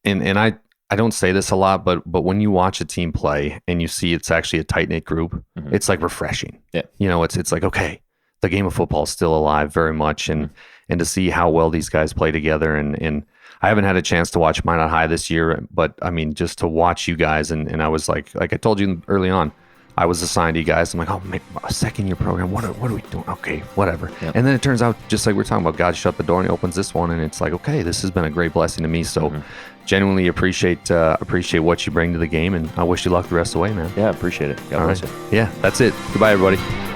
and I don't say this a lot, but when you watch a team play and you see it's actually a tight-knit group, it's like refreshing. Yeah. You know, it's like, okay, the game of football is still alive very much, and to see how well these guys play together, and I haven't had a chance to watch Minot High this year, but I mean, just to watch you guys, and I was like I told you early on, I was assigned to you guys. I'm like, oh, a second-year program. What are we doing? Okay, whatever. Yep. And then it turns out, just like we're talking about, God shut the door and he opens this one, and it's like, okay, this has been a great blessing to me. So genuinely appreciate what you bring to the game, and I wish you luck the rest of the way, man. Yeah, appreciate it. God bless you. Yeah, that's it. Goodbye, everybody.